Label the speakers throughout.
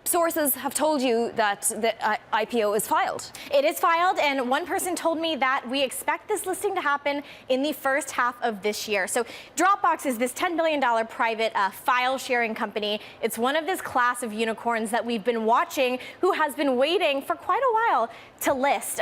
Speaker 1: sources have told you that the IPO is filed.
Speaker 2: It is filed, and one person told me that we expect this listing to happen in the first half of this year. So Dropbox is this $10 billion private file sharing company. It's one of this class of unicorns that we've been watching, who has been waiting for quite a while to list.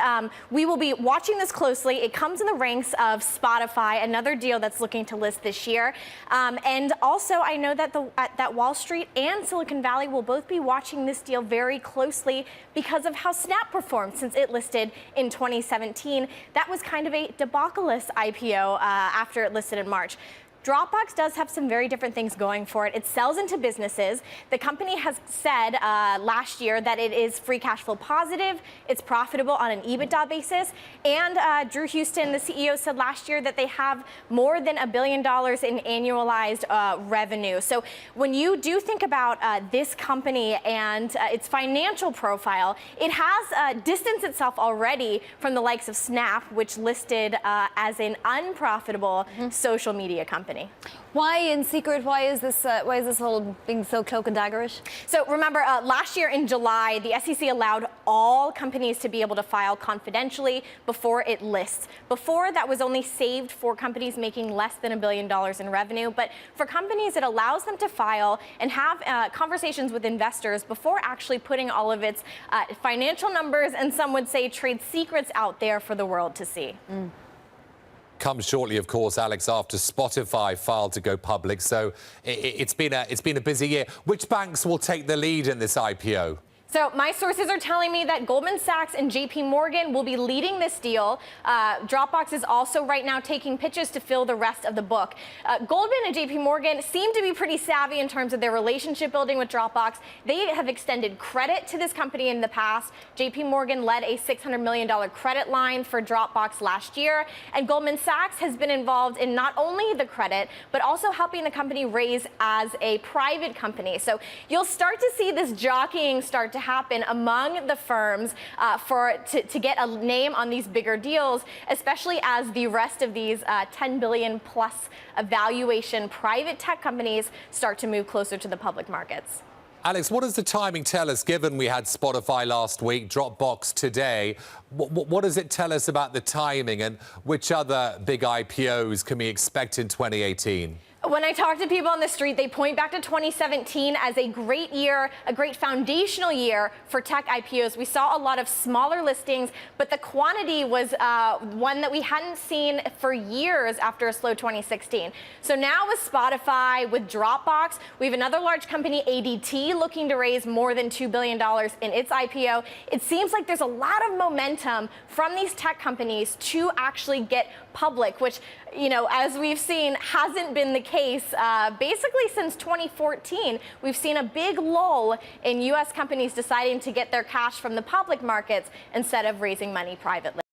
Speaker 2: We will be watching this closely. It comes in the ranks of Spotify, another deal that's looking to list this year. And also, I know that that Wall Street and Silicon Valley will both be watching this deal very closely because of how Snap performed since it listed in 2017. That was kind of a debacleist IPO after it listed in March. Dropbox does have some very different things going for it. It sells into businesses. The company has said last year that it is free cash flow positive. It's profitable on an EBITDA basis. And Drew Houston, the CEO, said last year that they have more than $1 billion in annualized revenue. So when you do think about this company and its financial profile, it has distanced itself already from the likes of Snap, which listed as an unprofitable social media company.
Speaker 1: Why in secret? Why is this whole being so cloak and daggerish?
Speaker 2: So remember, last year in July, the SEC allowed all companies to be able to file confidentially before it lists. Before, that was only saved for companies making less than $1 billion in revenue. But for companies, it allows them to file and have conversations with investors before actually putting all of its financial numbers and some would say trade secrets out there for the world to see.
Speaker 3: Comes shortly, of course, Alex, after Spotify filed to go public. So it's been a busy year. Which banks will take the lead in this IPO?
Speaker 2: So my sources are telling me that Goldman Sachs and JP Morgan will be leading this deal. Dropbox is also right now taking pitches to fill the rest of the book. Goldman and JP Morgan seem to be pretty savvy in terms of their relationship building with Dropbox. They have extended credit to this company in the past. JP Morgan led a $600 million credit line for Dropbox last year. And Goldman Sachs has been involved in not only the credit, but also helping the company raise as a private company. So you'll start to see this jockeying start to happen among the firms to get a name on these bigger deals, especially as the rest of these 10 billion plus valuation private tech companies start to move closer to the public markets.
Speaker 3: Alex, what does the timing tell us, given we had Spotify last week, Dropbox today? What does it tell us about the timing, and which other big IPOs can we expect in 2018?
Speaker 2: When I talk to people on the street, they point back to 2017 as a great year, a great foundational year for tech IPOs. We saw a lot of smaller listings, but the quantity was one that we hadn't seen for years after a slow 2016. So now with Spotify, with Dropbox, we have another large company, ADT, looking to raise more than $2 billion in its IPO. It seems like there's a lot of momentum from these tech companies to actually get public, which, you know, as we've seen, hasn't been the case basically since 2014. We've seen a big lull in U.S. companies deciding to get their cash from the public markets instead of raising money privately.